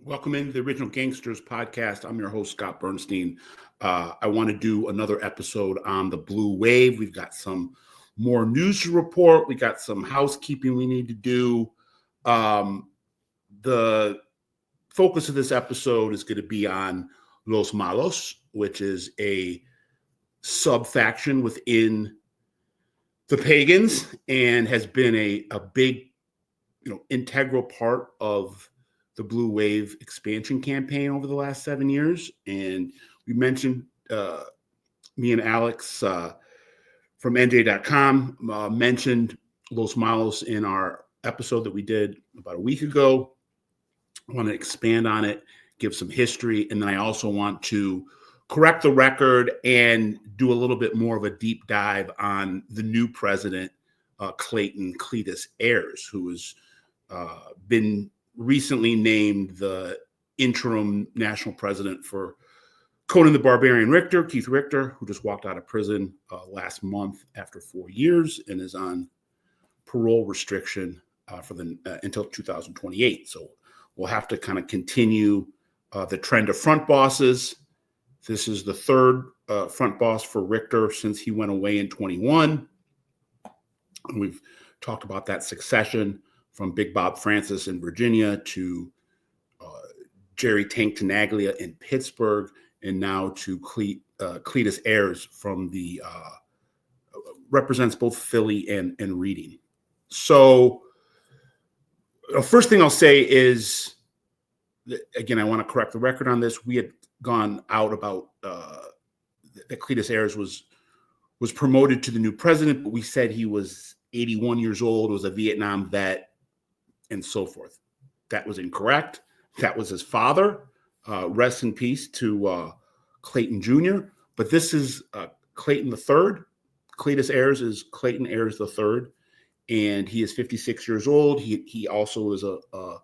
Welcome into the original Gangsters Podcast. I'm your host, Scott Burnstein. I want to do another episode on the Blue Wave. We've got some more news to report. We got some housekeeping we need to do. The focus of this episode is going to be on Los Malos, which is a subfaction within the Pagans and has been a big, integral part of the Blue Wave expansion campaign over the last 7 years. And we mentioned, me and Alex from NJ.com mentioned Los Malos in our episode that we did about a week ago. I want to expand on it, give some history, and then I also want to correct the record and do a little bit more of a deep dive on the new president, Clayton Cletus Ayers, who has been recently named the interim national president for Conan the Barbarian Richter, Keith Richter, who just walked out of prison last month after 4 years and is on parole restriction until 2028. So we'll have to kind of continue the trend of front bosses. This is the third front boss for Richter since he went away in 21. And we've talked about that succession from Big Bob Francis in Virginia to Jerry Tank Tenaglia in Pittsburgh, and now to Cletus Ayers from the represents both Philly and Reading. So first thing I'll say is, again, I want to correct the record on this. We had gone out about that Cletus Ayers was promoted to the new president, but we said he was 81 years old, was a Vietnam vet, and so forth. That was incorrect. That was his father. Rest in peace to Clayton Jr. But this is Clayton III. Cletus Ayers is Clayton Ayers III, and he is 56 years old. He also is a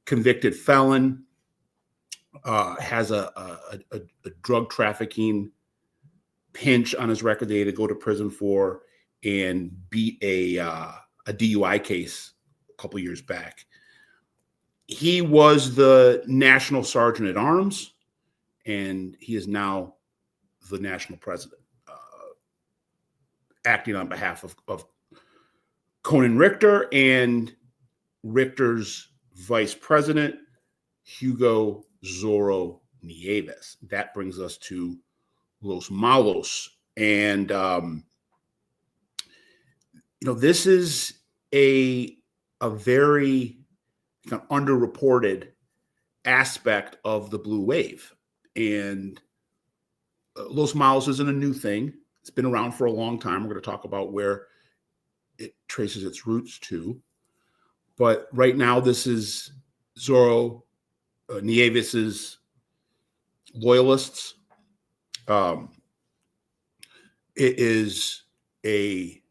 convicted felon, has a drug trafficking pinch on his record they had to go to prison for, and beat a DUI case a couple years back. He was the National Sergeant at Arms, and he is now the national president, acting on behalf of Conan Richter and Richter's vice president, Hugo Zoro Nieves. That brings us to Los Malos. And, this is a very kind of underreported aspect of the Blue Wave. And Los Malos isn't a new thing. It's been around for a long time. We're going to talk about where it traces its roots to. But right now, this is Zoro Nieves's loyalists. It is a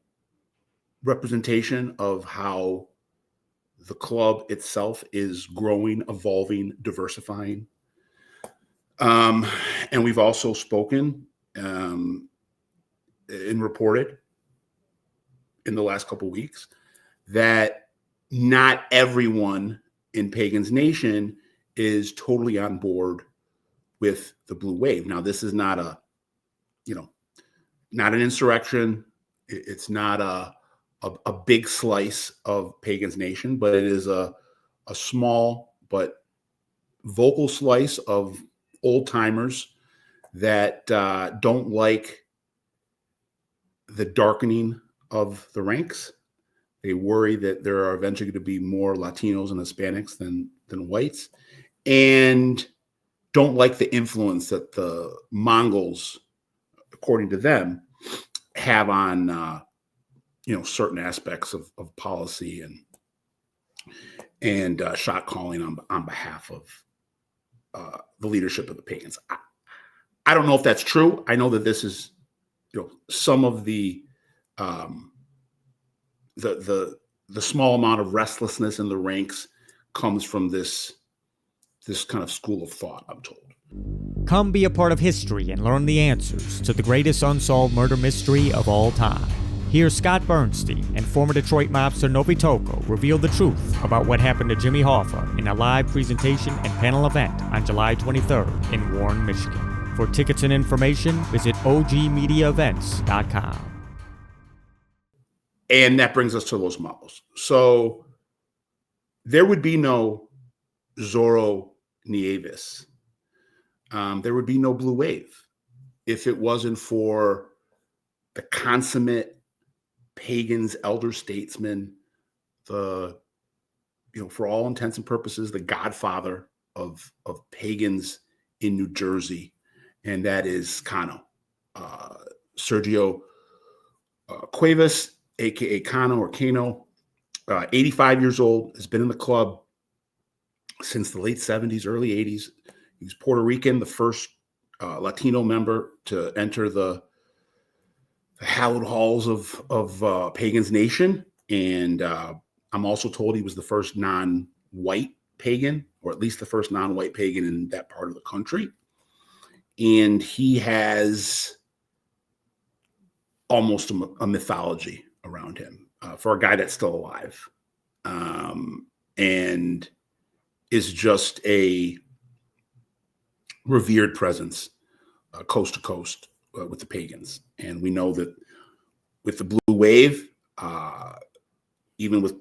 representation of how the club itself is growing, evolving, diversifying. And we've also spoken and reported in the last couple of weeks that not everyone in Pagan's Nation is totally on board with the Blue Wave. Now, this is not not an insurrection. It's not a big slice of Pagan's Nation, but it is a small but vocal slice of old timers that don't like the darkening of the ranks. They worry that there are eventually going to be more Latinos and Hispanics than whites, and don't like the influence that the Mongols, according to them, have on certain aspects of policy and shot calling on behalf of the leadership of the Pagans. I don't know if that's true. I know that this is, some of the small amount of restlessness in the ranks comes from this kind of school of thought, I'm told. Come be a part of history and learn the answers to the greatest unsolved murder mystery of all time. Here's Scott Burnstein and former Detroit mobster Novi Toko reveal the truth about what happened to Jimmy Hoffa in a live presentation and panel event on July 23rd in Warren, Michigan. For tickets and information, visit ogmediaevents.com. And that brings us to Los Malos. So there would be no Zoro Nieves. There would be no Blue Wave if it wasn't for the consummate Pagan's elder statesman, for all intents and purposes, the godfather of Pagans in New Jersey, and that is Kano, Sergio Cuevas, aka Kano or Kano, 85 years old, has been in the club since the late 70s, early 80s. He's Puerto Rican, the first Latino member to enter the hallowed halls of Pagan's Nation. And I'm also told he was the first non-white pagan, or at least the first non-white pagan in that part of the country. And he has almost a mythology around him for a guy that's still alive, and is just a revered presence coast to coast with the Pagans. And we know that with the Blue Wave, even with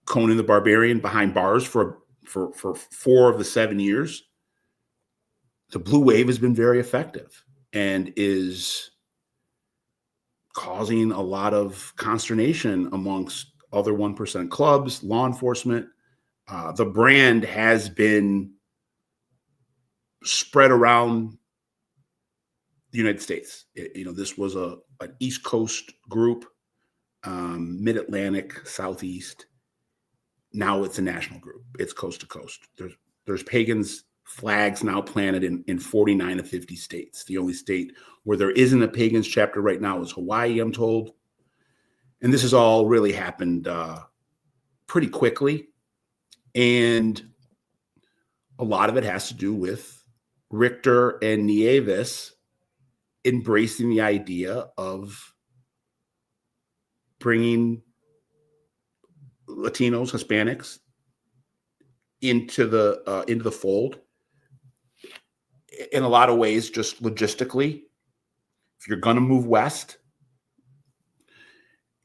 Conan the Barbarian behind bars for 4 of the 7 years, the Blue Wave has been very effective and is causing a lot of consternation amongst other 1% clubs, law enforcement. The brand has been spread around the United States. This was an East Coast group, Mid-Atlantic, Southeast. Now it's a national group. It's coast to coast. There's Pagans flags now planted in 49 of 50 states. The only state where there isn't a Pagans chapter right now is Hawaii, I'm told. And this has all really happened pretty quickly. And a lot of it has to do with Richter and Nieves embracing the idea of bringing Latinos, Hispanics into the fold. In a lot of ways, just logistically, if you're going to move west,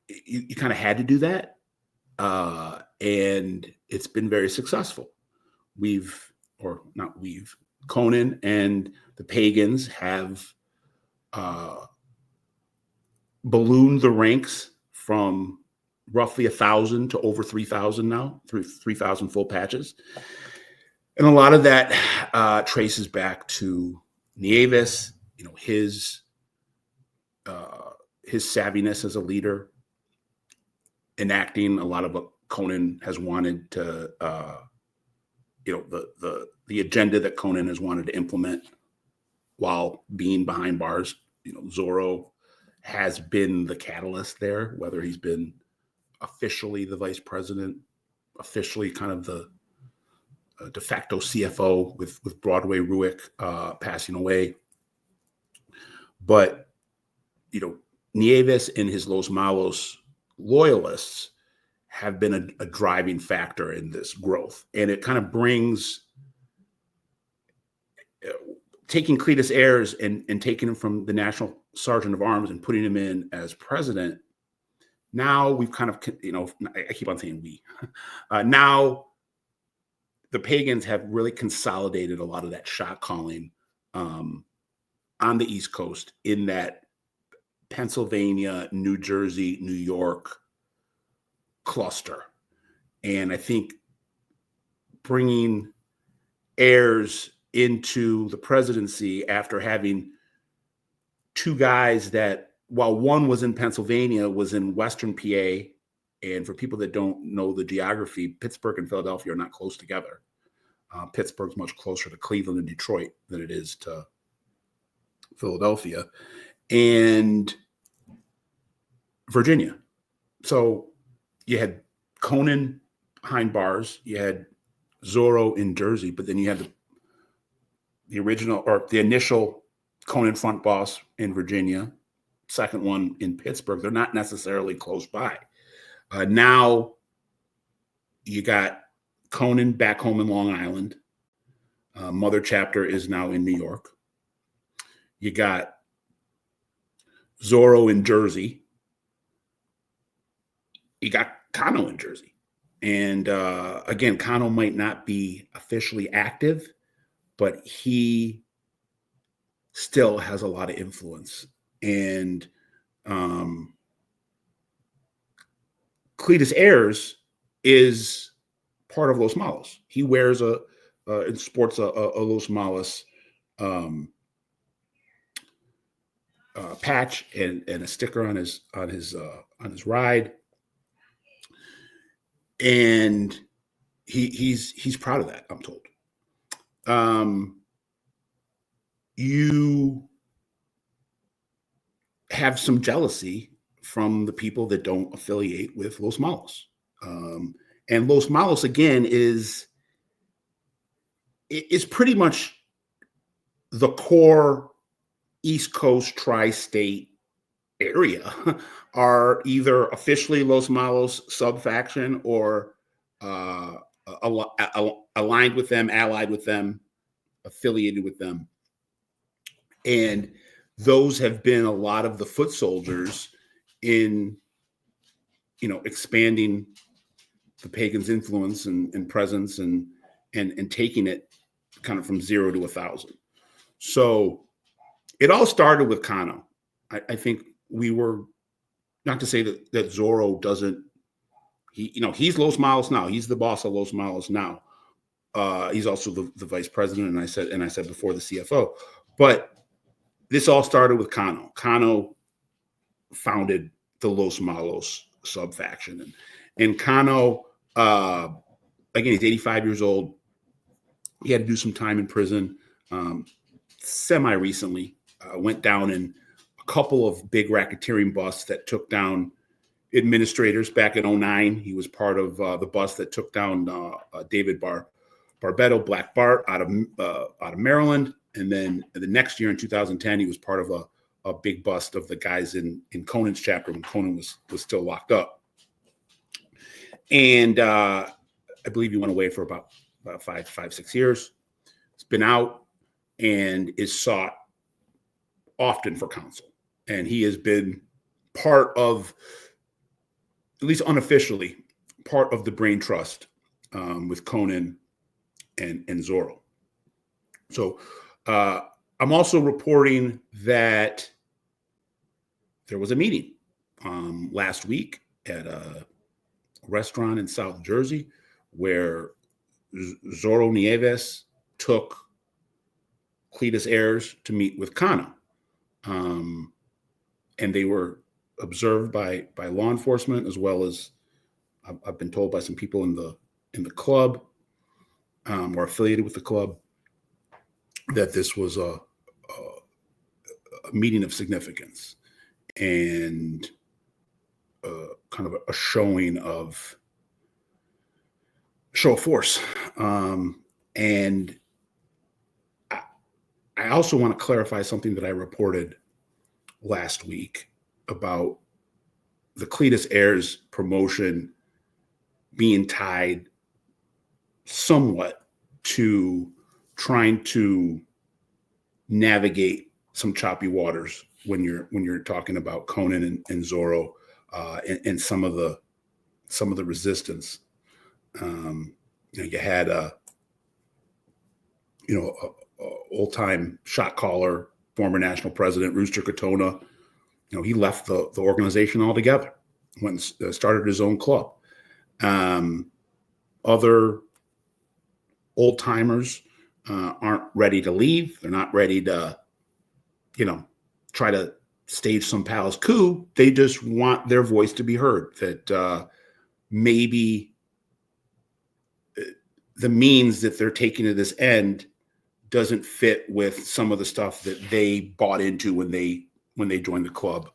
you kind of had to do that. And it's been very successful. Conan and the Pagans have ballooned the ranks from roughly 1,000 to over 3,000 now, 3,000 full patches. And a lot of that traces back to Nieves, his savviness as a leader, enacting a lot of what Conan has wanted to, the agenda that Conan has wanted to implement while being behind bars. Zoro has been the catalyst there, whether he's been officially the vice president, officially kind of the de facto CFO with Broadway Ruick passing away. But, Nieves and his Los Malos loyalists have been a driving factor in this growth. And it kind of brings, taking Cletus Ayers and taking him from the National Sergeant of Arms and putting him in as president. Now we've kind of, I keep on saying we. Now the Pagans have really consolidated a lot of that shot calling on the East Coast in that Pennsylvania, New Jersey, New York cluster. And I think bringing Ayers into the presidency after having 2 guys that, while one was in Pennsylvania, was in Western PA. And for people that don't know the geography, Pittsburgh and Philadelphia are not close together. Pittsburgh's much closer to Cleveland and Detroit than it is to Philadelphia and Virginia. So you had Conan behind bars, you had Zoro in Jersey, but then you had the original or the initial Conan front boss in Virginia, second one in Pittsburgh. They're not necessarily close by. Now you got Conan back home in Long Island. Mother chapter is now in New York. You got Zoro in Jersey. You got Kano in Jersey. And again, Kano might not be officially active, but he still has a lot of influence. And Cletus Ayers is part of Los Malos. He wears and sports a Los Malos patch and a sticker on his ride, and he's proud of that, I'm told. You have some jealousy from the people that don't affiliate with Los Malos. And Los Malos, again, is pretty much the core East Coast tri-state area are either officially Los Malos subfaction or aligned with them, allied with them, affiliated with them. And those have been a lot of the foot soldiers in, expanding the Pagans' influence and presence and taking it kind of from 0 to 1,000. So it all started with Kano. I think we were, not to say that Zoro doesn't, he's Los Malos now. He's the boss of Los Malos now. He's also the vice president, and I said before, the CFO. But this all started with Kano. Kano founded the Los Malos subfaction, and Kano, again, he's 85 years old. He had to do some time in prison. Semi-recently, went down in a couple of big racketeering busts that took down administrators back in 2009. He was part of the bust that took down David Barbetto, Black Bart, out of Maryland. And then the next year in 2010, he was part of a big bust of the guys in Conan's chapter when Conan was still locked up. And I believe he went away for about 5-6 years. He's been out and is sought often for counsel. And he has been part of, at least unofficially, part of the brain trust with Conan and Zoro. So I'm also reporting that there was a meeting last week at a restaurant in South Jersey where Zoro Nieves took Cletus Ayers to meet with Kano. And they were observed by law enforcement, as well as I've been told by some people in the club or affiliated with the club, that this was a meeting of significance and kind of a show of force. And I also want to clarify something that I reported last week about the Cletus Ayers promotion being tied somewhat to trying to navigate some choppy waters when you're talking about Conan and Zoro and some of the resistance. You had a old-time shot caller, former national president Rooster Katona. He left the organization altogether, went and started his own club. Other old timers aren't ready to leave. They're not ready to, try to stage some palace coup. They just want their voice to be heard, that maybe the means that they're taking to this end doesn't fit with some of the stuff that they bought into when they joined the club,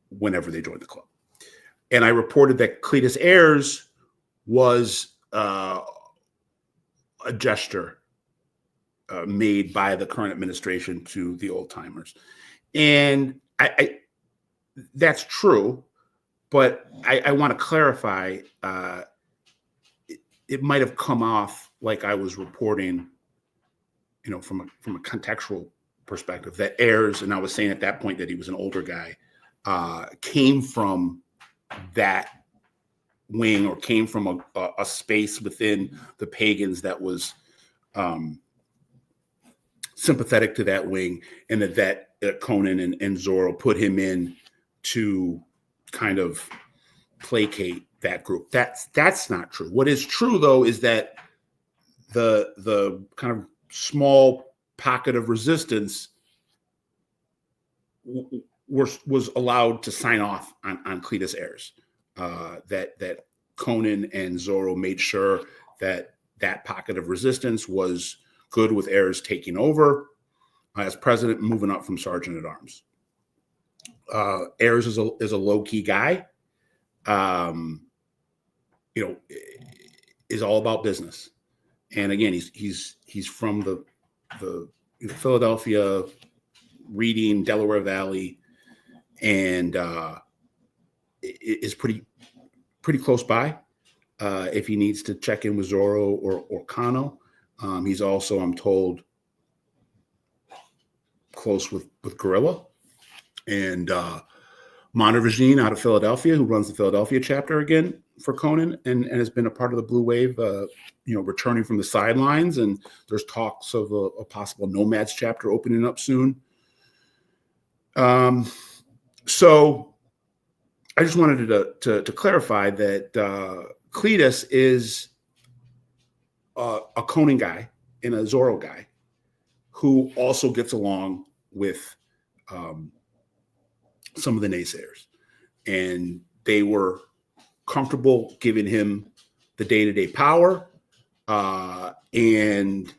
whenever they joined the club. And I reported that Cletus Ayers was a gesture made by the current administration to the old timers. And I that's true, but I want to clarify. It might have come off like I was reporting, from a contextual perspective, that Ayers, and I was saying at that point that he was an older guy, came from that wing, or came from a space within the Pagans that was sympathetic to that wing, and that Conan and Zoro put him in to kind of placate that group. That's not true. What is true, though, is that the kind of small pocket of resistance was allowed to sign off on Cletus Ayers. That Conan and Zoro made sure that pocket of resistance was good, with Ayers taking over as president, moving up from sergeant at arms. Ayers is a low key guy. Is all about business, and again, he's from the Philadelphia, Reading, Delaware Valley, and is pretty close by. If he needs to check in with Zoro or Kano, he's also, I'm told, close with Gorilla and Montervagine out of Philadelphia, who runs the Philadelphia chapter again for Conan, and has been a part of the Blue Wave, returning from the sidelines. And there's talks of a possible Nomads chapter opening up soon. So I just wanted to clarify that Cletus is a Conan guy and a Zoro guy who also gets along with some of the naysayers, and they were comfortable giving him the day-to-day power, and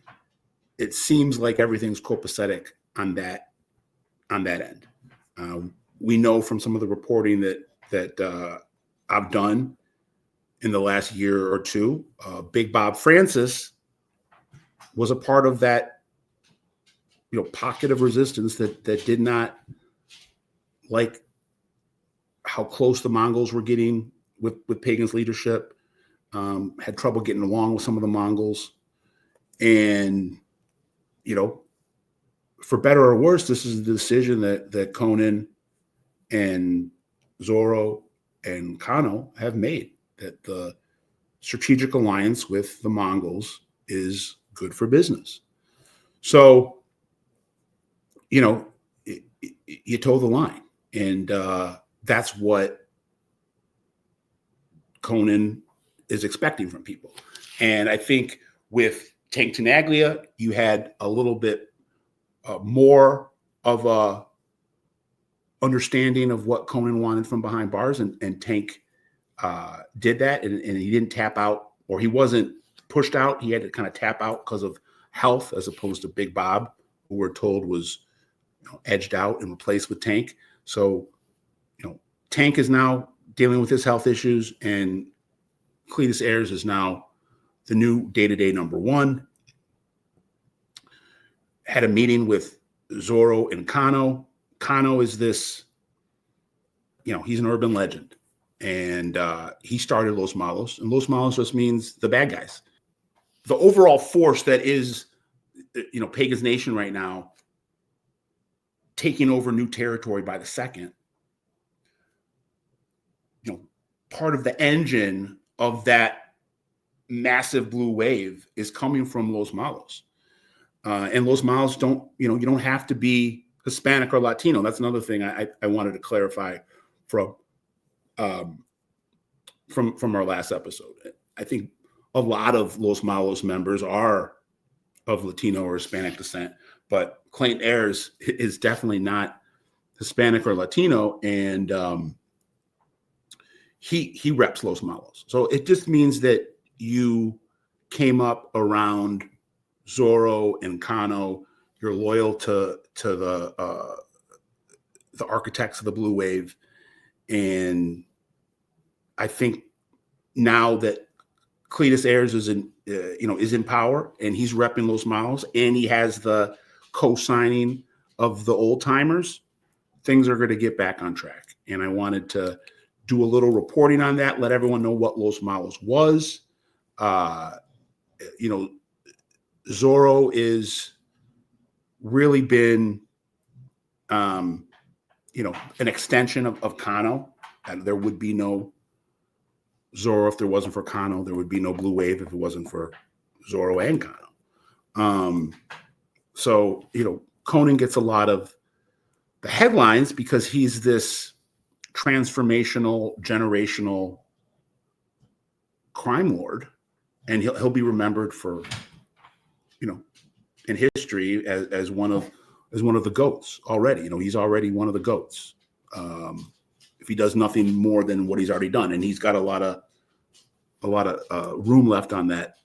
it seems like everything's copacetic on that end. We know from some of the reporting that I've done in the last year or two, Big Bob Francis was a part of that pocket of resistance that did not like how close the Mongols were getting with Pagan's leadership, had trouble getting along with some of the Mongols. And, for better or worse, this is the decision that Conan and Zoro and Kano have made, that the strategic alliance with the Mongols is good for business. So, you toe the line. And that's what Conan is expecting from people. And I think with Tank Tenaglia, you had a little bit more of a understanding of what Conan wanted from behind bars, and Tank did that, and he didn't tap out, or he wasn't pushed out. He had to kind of tap out because of health, as opposed to Big Bob, who we're told was edged out and replaced with Tank. So, Tank is now dealing with his health issues, and Cletus Ayers is now the new day-to-day number one. Had a meeting with Zoro and Kano. Kano is this, he's an urban legend, and he started Los Malos, and Los Malos just means the bad guys. The overall force that is, Pagan's Nation right now, taking over new territory by the second, part of the engine of that massive blue wave is coming from Los Malos. And Los Malos don't, you don't have to be Hispanic or Latino. That's another thing I wanted to clarify from our last episode. I think a lot of Los Malos members are of Latino or Hispanic descent, but Clayton Ayers is definitely not Hispanic or Latino, and he reps Los Malos. So it just means that you came up around Zoro and Kano. You're loyal to the architects of the Blue Wave, and I think now that Cletus Ayers is in power, and he's repping Los Malos, and he has the co-signing of the old timers, things are going to get back on track. And I wanted to do a little reporting on that, let everyone know what Los Malos was. Zoro is really been, an extension of Kano. And there would be no Zoro if there wasn't for Kano. There would be no Blue Wave if it wasn't for Zoro and Kano. So Conan gets a lot of the headlines because he's this transformational, generational crime lord, and he'll be remembered for, in history as one of the goats already. He's already one of the goats. If he does nothing more than what he's already done, and he's got a lot of room left on that,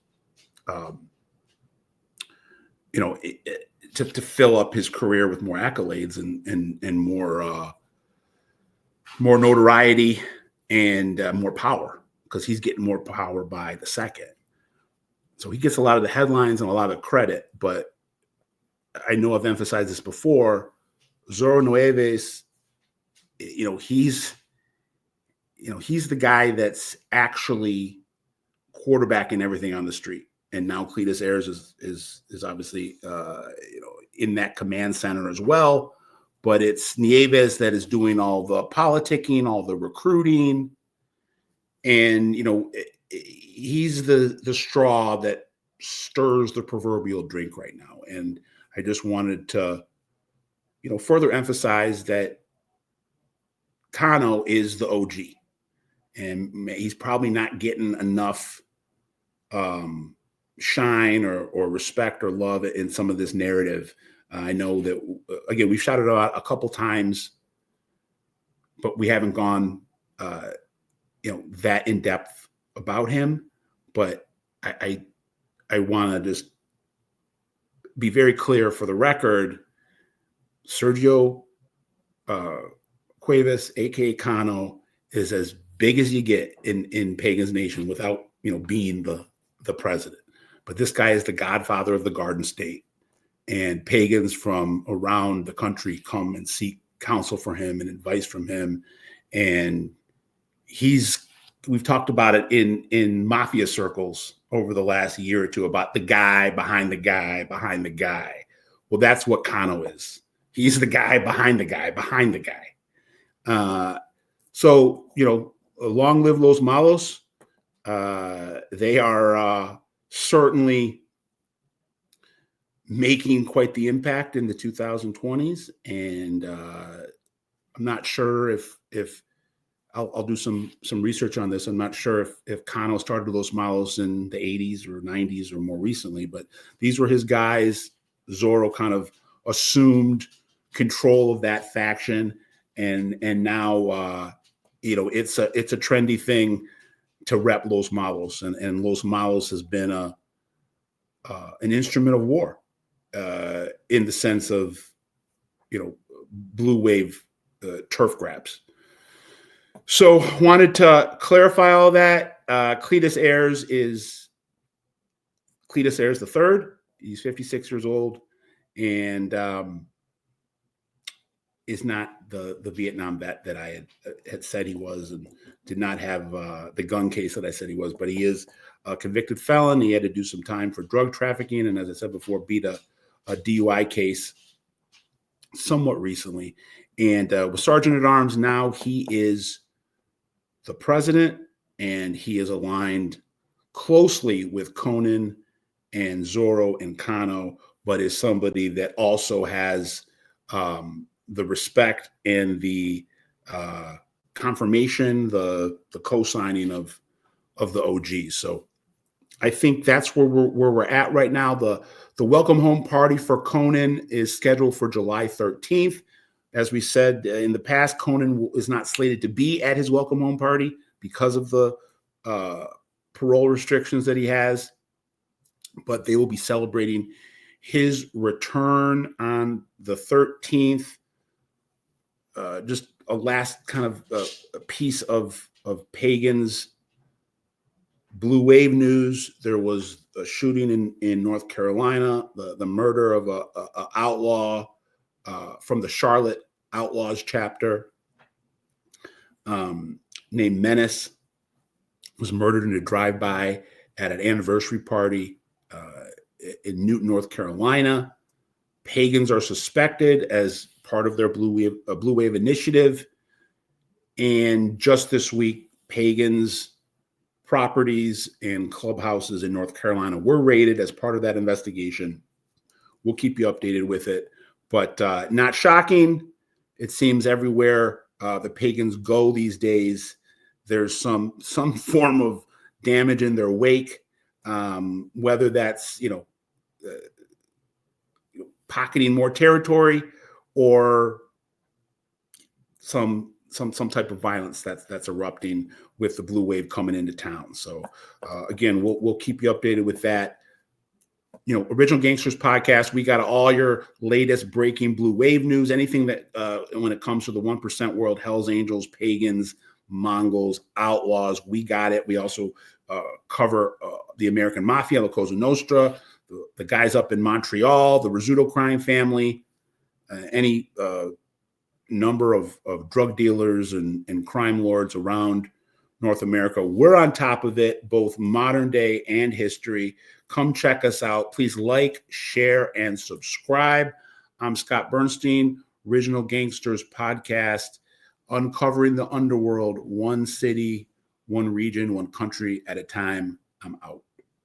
to fill up his career with more accolades and more notoriety and more power, because he's getting more power by the second. So he gets a lot of the headlines and a lot of credit, but I know I've emphasized this before. Zoro Nueves, he's the guy that's actually quarterbacking everything on the street. And now Cletus Ayers is obviously in that command center as well. But it's Nieves that is doing all the politicking, all the recruiting, and he's the straw that stirs the proverbial drink right now. And I just wanted to further emphasize that Kano is the OG, and he's probably not getting enough shine or respect or love in some of this narrative. I know that, again, we've shouted out a couple times, but we haven't gone that in depth about him. But I want to just be very clear for the record. Sergio Cuevas, aka Kano, is as big as you get in Pagan's Nation without being the president. But this guy is the godfather of the Garden State, and Pagans from around the country come and seek counsel for him and advice from him. And we've talked about it in Mafia circles over the last year or two about the guy behind the guy behind the guy. Well, that's what Kano is. He's the guy behind the guy behind the guy. So long live Los Malos. They are certainly making quite the impact in the 2020s. And I'm not sure if I'll do some research on this. I'm not sure if Kano started Los Malos in the 80s or 90s or more recently, but these were his guys. Zoro kind of assumed control of that faction, and now it's a trendy thing to rep Los Malos, and Los Malos has been an instrument of war in the sense of blue wave turf grabs. So wanted to clarify all that. Cletus Ayers is Cletus Ayers the third. He's 56 years old, and is not the Vietnam vet that I had said he was, and did not have the gun case that I said he was. But he is a convicted felon. He had to do some time for drug trafficking, and as I said before, beat a DUI case somewhat recently. And with Sergeant at Arms now, he is the president, and he is aligned closely with Conan and Zoro and Kano, but is somebody that also has the respect and the confirmation, the co-signing of the OGs. So I think that's where we're at right now. The welcome home party for Conan is scheduled for July 13th. As we said in the past, Conan is not slated to be at his welcome home party because of the parole restrictions that he has, but they will be celebrating his return on the 13th. Just a last kind of a piece of Pagan's Blue wave news. There was a shooting in North Carolina, the murder of a outlaw from the Charlotte Outlaws chapter named Menace, was murdered in a drive-by at an anniversary party in Newton, North Carolina. Pagans are suspected as part of their Blue Wave initiative. And just this week, Pagans properties and clubhouses in North Carolina were raided as part of that investigation. We'll keep you updated with it, but not shocking. It seems everywhere the Pagans go these days, there's some form of damage in their wake, whether that's pocketing more territory or some type of violence that's erupting with the blue wave coming into town. So again, we'll keep you updated with that. Original Gangsters Podcast, we got all your latest breaking blue wave news, anything that when it comes to the 1% world, Hells Angels, Pagans, Mongols, Outlaws, we got it. We also cover the American Mafia, the Cosa Nostra, the guys up in Montreal, the Rizzuto crime family, any number of drug dealers and crime lords around North America. We're on top of it, both modern day and history. Come check us out. Please like, share, and subscribe. I'm Scott Burnstein, Original Gangsters Podcast, uncovering the underworld, one city, one region, one country at a time. I'm out.